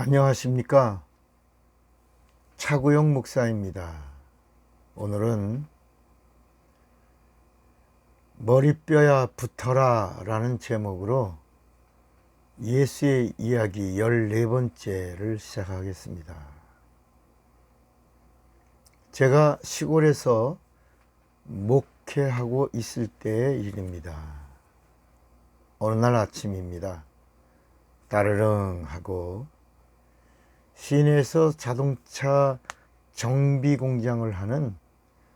안녕하십니까. 차구용 목사입니다. 오늘은 머리뼈야 붙어라 라는 제목으로 예수의 이야기 14번째를 시작하겠습니다. 제가 시골에서 목회하고 있을 때의 일입니다. 어느 날 아침입니다. 따르릉 하고 시내에서 자동차 정비 공장을 하는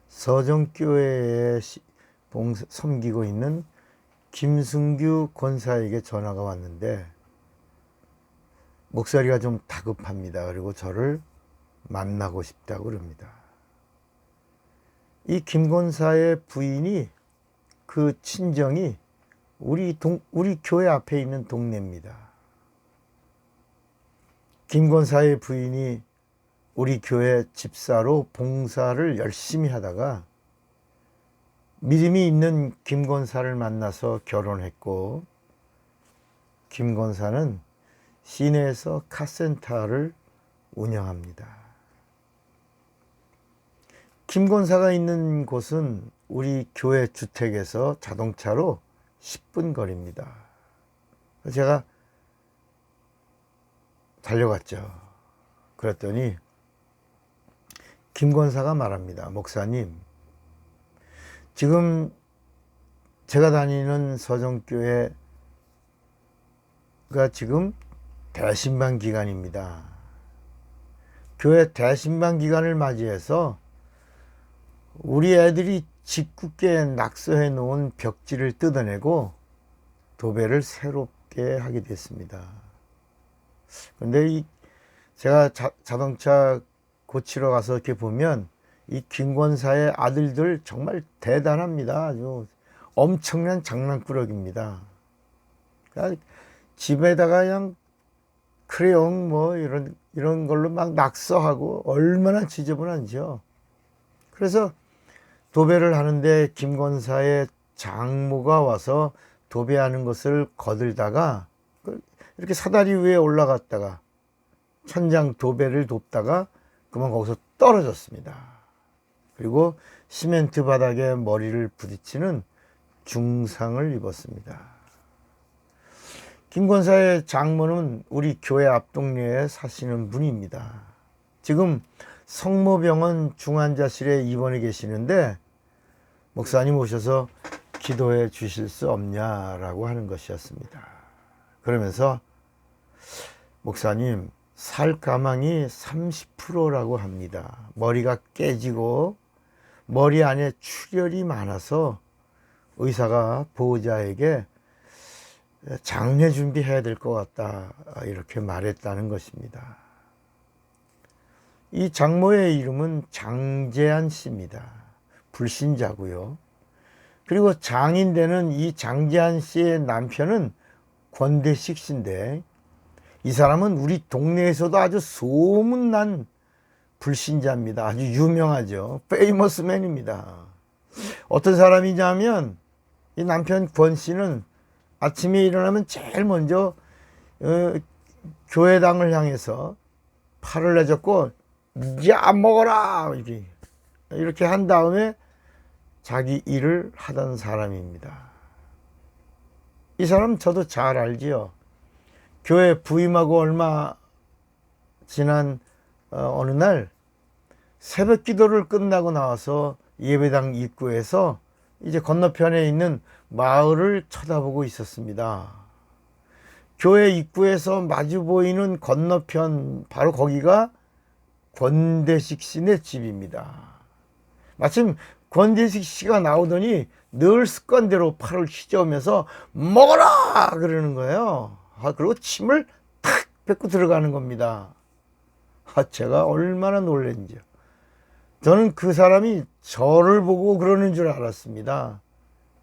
서정교회에 섬기고 있는 김승규 권사에게 전화가 왔는데 목소리가 좀 다급합니다. 그리고 저를 만나고 싶다고 그럽니다. 이 김 권사의 부인이 그 친정이 우리 교회 앞에 있는 동네입니다. 김 권사의 부인이 우리 교회 집사로 봉사를 열심히 하다가 믿음이 있는 김 권사를 만나서 결혼했고, 김 권사는 시내에서 카센터를 운영합니다. 김 권사가 있는 곳은 우리 교회 주택에서 자동차로 10분 거리입니다. 제가 달려갔죠. 그랬더니 김 권사가 말합니다. 목사님, 지금 제가 다니는 서정교회가 지금 대신방 기간입니다. 교회 대신방 기간을 맞이해서 우리 애들이 짓궂게 낙서해 놓은 벽지를 뜯어내고 도배를 새롭게 하게 됐습니다. 근데 제가 자동차 고치러 가서 이렇게 보면 이 김 권사의 아들들 정말 대단합니다. 아주 엄청난 장난꾸러기입니다. 그러니까 집에다가 그냥 크레용 뭐 이런 걸로 막 낙서하고 얼마나 지저분한지요. 그래서 도배를 하는데 김 권사의 장모가 와서 도배하는 것을 거들다가 이렇게 사다리 위에 올라갔다가 천장 도배를 돕다가 그만 거기서 떨어졌습니다. 그리고 시멘트 바닥에 머리를 부딪히는 중상을 입었습니다. 김 권사의 장모는 우리 교회 앞 동네에 사시는 분입니다. 지금 성모병원 중환자실에 입원해 계시는데 목사님 오셔서 기도해 주실 수 없냐라고 하는 것이었습니다. 그러면서 목사님, 살 가망이 30%라고 합니다. 머리가 깨지고 머리 안에 출혈이 많아서 의사가 보호자에게 장례 준비해야 될 것 같다 이렇게 말했다는 것입니다. 이 장모의 이름은 장재한 씨입니다. 불신자고요. 그리고 장인되는 이 장재한 씨의 남편은 권대식 씨인데 이 사람은 우리 동네에서도 아주 소문난 불신자입니다. 아주 유명하죠. 페이머스맨입니다. 어떤 사람이냐면 이 남편 권 씨는 아침에 일어나면 제일 먼저 교회당을 향해서 팔을 내젓고 야 먹어라 이렇게 한 다음에 자기 일을 하던 사람입니다. 이 사람 저도 잘 알지요. 교회 부임하고 얼마 지난 어느 날 새벽 기도를 끝나고 나와서 예배당 입구에서 이제 건너편에 있는 마을을 쳐다보고 있었습니다. 교회 입구에서 마주 보이는 건너편 바로 거기가 권대식 씨네 집입니다. 마침 권대식 씨가 나오더니 늘 습관대로 팔을 휘저으면서 먹어라 그러는 거예요. 그리고 침을 탁 뱉고 들어가는 겁니다. 제가 얼마나 놀랐는지요. 저는 그 사람이 저를 보고 그러는 줄 알았습니다.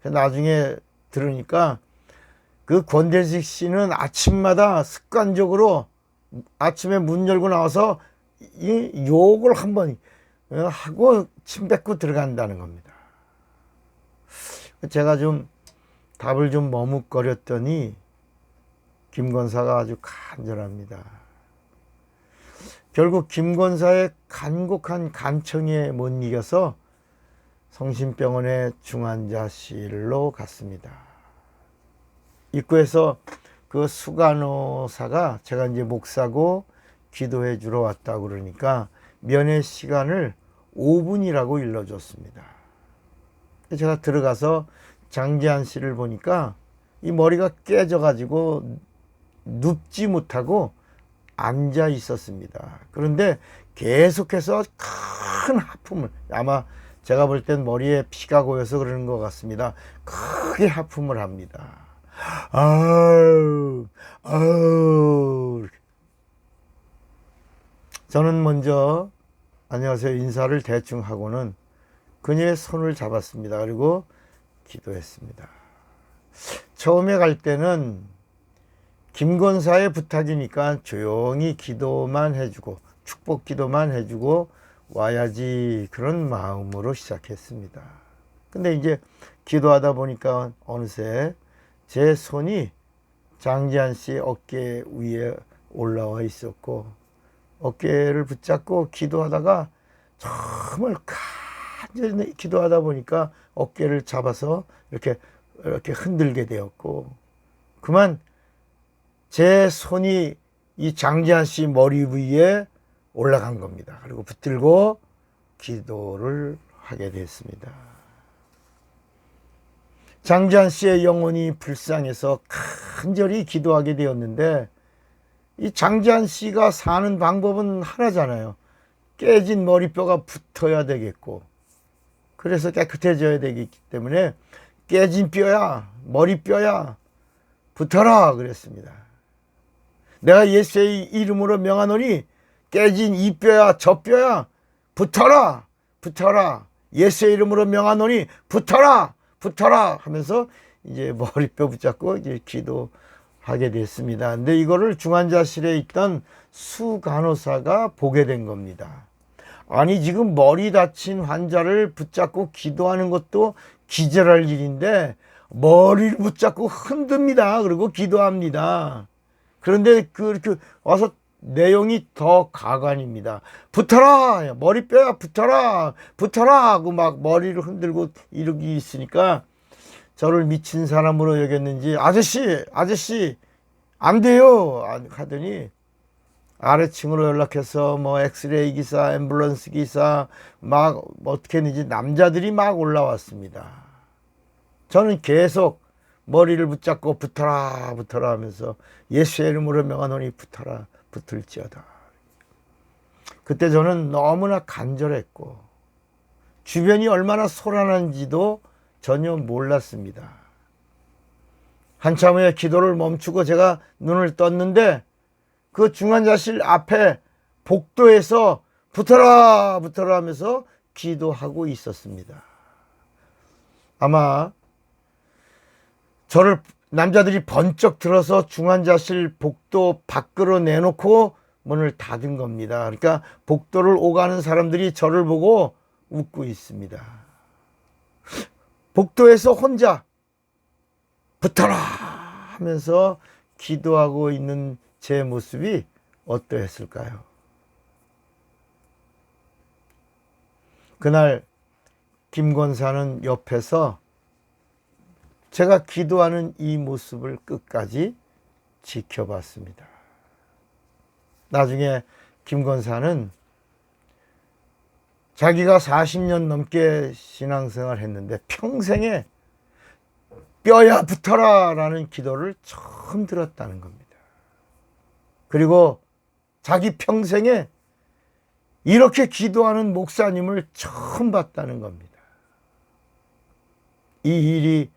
나중에 들으니까 그 권대식 씨는 아침마다 습관적으로 아침에 문 열고 나와서 이 욕을 한번 하고 침 뱉고 들어간다는 겁니다. 제가 좀 답을 좀 머뭇거렸더니 김 권사가 아주 간절합니다. 결국 김 권사의 간곡한 간청에 못 이겨서 성심병원의 중환자실로 갔습니다. 입구에서 그 수간호사가 제가 이제 목사고 기도해 주러 왔다고 그러니까 면회 시간을 5분이라고 일러줬습니다. 제가 들어가서 장지한 씨를 보니까 이 머리가 깨져가지고 눕지 못하고 앉아 있었습니다. 그런데 계속해서 큰 하품을, 아마 제가 볼 땐 머리에 피가 고여서 그러는 것 같습니다. 크게 하품을 합니다. 아우, 아우. 저는 먼저 안녕하세요 인사를 대충 하고는 그녀의 손을 잡았습니다. 그리고 기도했습니다. 처음에 갈 때는 김 권사의 부탁이니까 조용히 기도만 해주고 축복 기도만 해주고 와야지 그런 마음으로 시작했습니다. 근데 이제 기도하다 보니까 어느새 제 손이 장지한 씨 어깨 위에 올라와 있었고 어깨를 붙잡고 기도하다가 정말 간절히 기도하다 보니까 어깨를 잡아서 이렇게 흔들게 되었고 그만 제 손이 이 장지한 씨 머리 위에 올라간 겁니다. 그리고 붙들고 기도를 하게 됐습니다. 장지한 씨의 영혼이 불쌍해서 간절히 기도하게 되었는데 이 장지한 씨가 사는 방법은 하나잖아요. 깨진 머리뼈가 붙어야 되겠고 그래서 깨끗해져야 되기 때문에 깨진 뼈야 머리뼈야 붙어라 그랬습니다. 내가 예수의 이름으로 명하노니 깨진 이 뼈야 저 뼈야 붙어라 붙어라 예수의 이름으로 명하노니 붙어라 붙어라 하면서 이제 머리뼈 붙잡고 이제 기도하게 됐습니다. 근데 이거를 중환자실에 있던 수간호사가 보게 된 겁니다. 아니 지금 머리 다친 환자를 붙잡고 기도하는 것도 기절할 일인데 머리를 붙잡고 흔듭니다. 그리고 기도합니다. 그런데 그렇게 와서 내용이 더 가관입니다. 붙어라 머리뼈야 붙어라 붙어라 하고 막 머리를 흔들고 이러기 있으니까 저를 미친 사람으로 여겼는지 아저씨 안 돼요 하더니 아래층으로 연락해서 뭐 엑스레이 기사 앰뷸런스 기사 막 어떻게 했는지 남자들이 막 올라왔습니다. 저는 계속 머리를 붙잡고 붙어라 붙어라 하면서 예수의 이름으로 명하노니 붙어라 붙을지어다. 그때 저는 너무나 간절했고 주변이 얼마나 소란한지도 전혀 몰랐습니다. 한참 후에 기도를 멈추고 제가 눈을 떴는데 그 중환자실 앞에 복도에서 붙어라 붙어라 하면서 기도하고 있었습니다. 아마 저를 남자들이 번쩍 들어서 중환자실 복도 밖으로 내놓고 문을 닫은 겁니다. 그러니까 복도를 오가는 사람들이 저를 보고 웃고 있습니다. 복도에서 혼자 붙어라 하면서 기도하고 있는 제 모습이 어떠했을까요? 그날 김 권사는 옆에서 제가 기도하는 이 모습을 끝까지 지켜봤습니다. 나중에 김 권사는 자기가 40년 넘게 신앙생활 했는데 평생에 뼈야 붙어라 라는 기도를 처음 들었다는 겁니다. 그리고 자기 평생에 이렇게 기도하는 목사님을 처음 봤다는 겁니다. 이 일이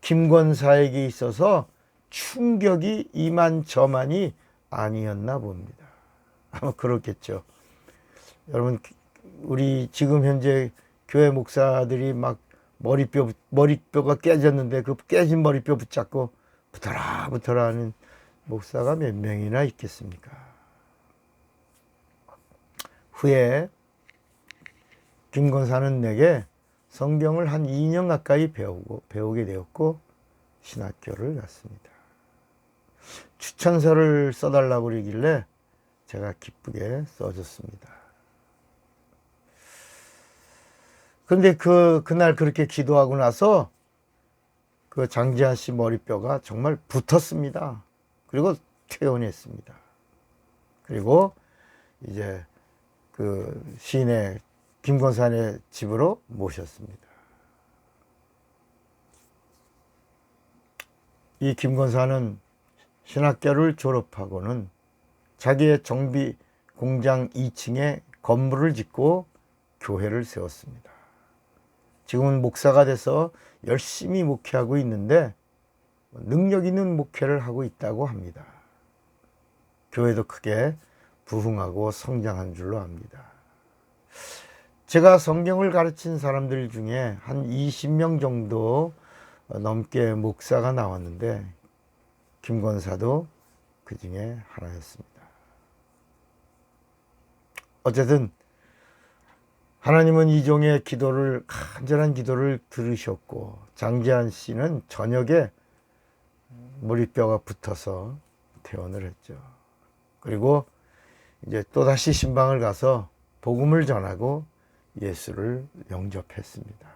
김 권사에게 있어서 충격이 이만저만이 아니었나 봅니다. 아마 그렇겠죠. 여러분 우리 지금 현재 교회 목사들이 막 머리뼈가 깨졌는데 그 깨진 머리뼈 붙잡고 붙어라 하는 목사가 몇 명이나 있겠습니까? 후에 김 권사는 내게 성경을 한 2년 가까이 배우게 되었고 신학교를 갔습니다. 추천서를 써달라고 그러길래 제가 기쁘게 써줬습니다. 그런데 그날 그렇게 기도하고 나서 그 장지한 씨 머리뼈가 정말 붙었습니다. 그리고 퇴원했습니다. 그리고 이제 그 시인의 김권산의 집으로 모셨습니다. 이 김권산은 신학교를 졸업하고는 자기의 정비 공장 2층에 건물을 짓고 교회를 세웠습니다. 지금은 목사가 돼서 열심히 목회하고 있는데 능력 있는 목회를 하고 있다고 합니다. 교회도 크게 부흥하고 성장한 줄로 압니다. 제가 성경을 가르친 사람들 중에 한 20명 정도 넘게 목사가 나왔는데 김권사도 그 중에 하나였습니다. 어쨌든 하나님은 이종의 기도를, 간절한 기도를 들으셨고 장지한 씨는 저녁에 머리뼈가 붙어서 퇴원을 했죠. 그리고 이제 또다시 신방을 가서 복음을 전하고 예수를 영접했습니다.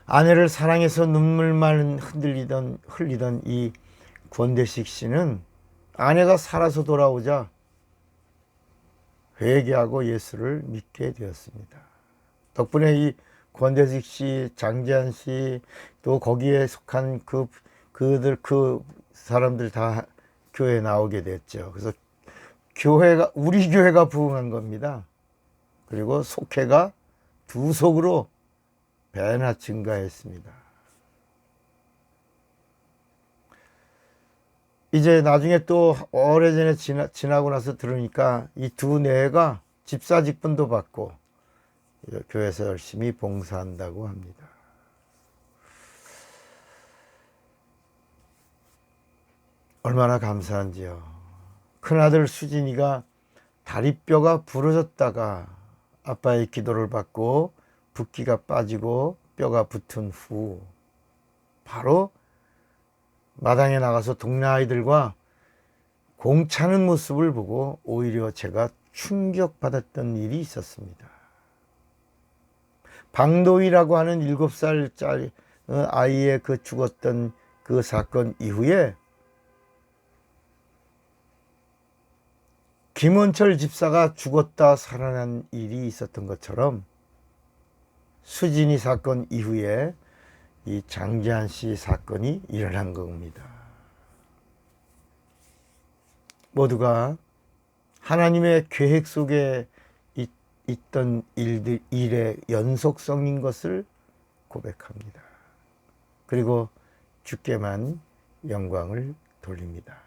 아내를 사랑해서 눈물만 흘리던 이 권대식 씨는 아내가 살아서 돌아오자 회개하고 예수를 믿게 되었습니다. 덕분에 이 권대식 씨, 장지한 씨, 또 거기에 속한 그 사람들 다 교회에 나오게 됐죠. 그래서 우리 교회가 부흥한 겁니다. 그리고 속회가 두 속으로 배나 증가했습니다. 이제 나중에 또 오래전에 지나고 나서 들으니까 이 두 내가 집사 직분도 받고 교회에서 열심히 봉사한다고 합니다. 얼마나 감사한지요. 큰아들 수진이가 다리뼈가 부러졌다가 아빠의 기도를 받고 붓기가 빠지고 뼈가 붙은 후 바로 마당에 나가서 동네 아이들과 공차는 모습을 보고 오히려 제가 충격받았던 일이 있었습니다. 방도희라고 하는 7살짜리 아이의 그 죽었던 그 사건 이후에 김원철 집사가 죽었다 살아난 일이 있었던 것처럼 수진이 사건 이후에 이 장지한 씨 사건이 일어난 겁니다. 모두가 하나님의 계획 속에 있던 일의 연속성인 것을 고백합니다. 그리고 주께만 영광을 돌립니다.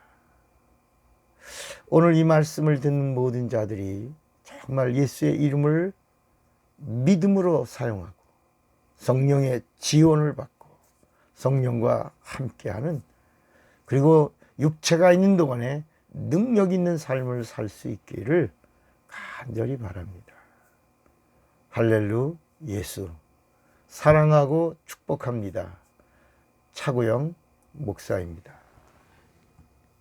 오늘 이 말씀을 듣는 모든 자들이 정말 예수의 이름을 믿음으로 사용하고 성령의 지원을 받고 성령과 함께하는, 그리고 육체가 있는 동안에 능력 있는 삶을 살 수 있기를 간절히 바랍니다. 할렐루 예수, 사랑하고 축복합니다. 차구영 목사입니다.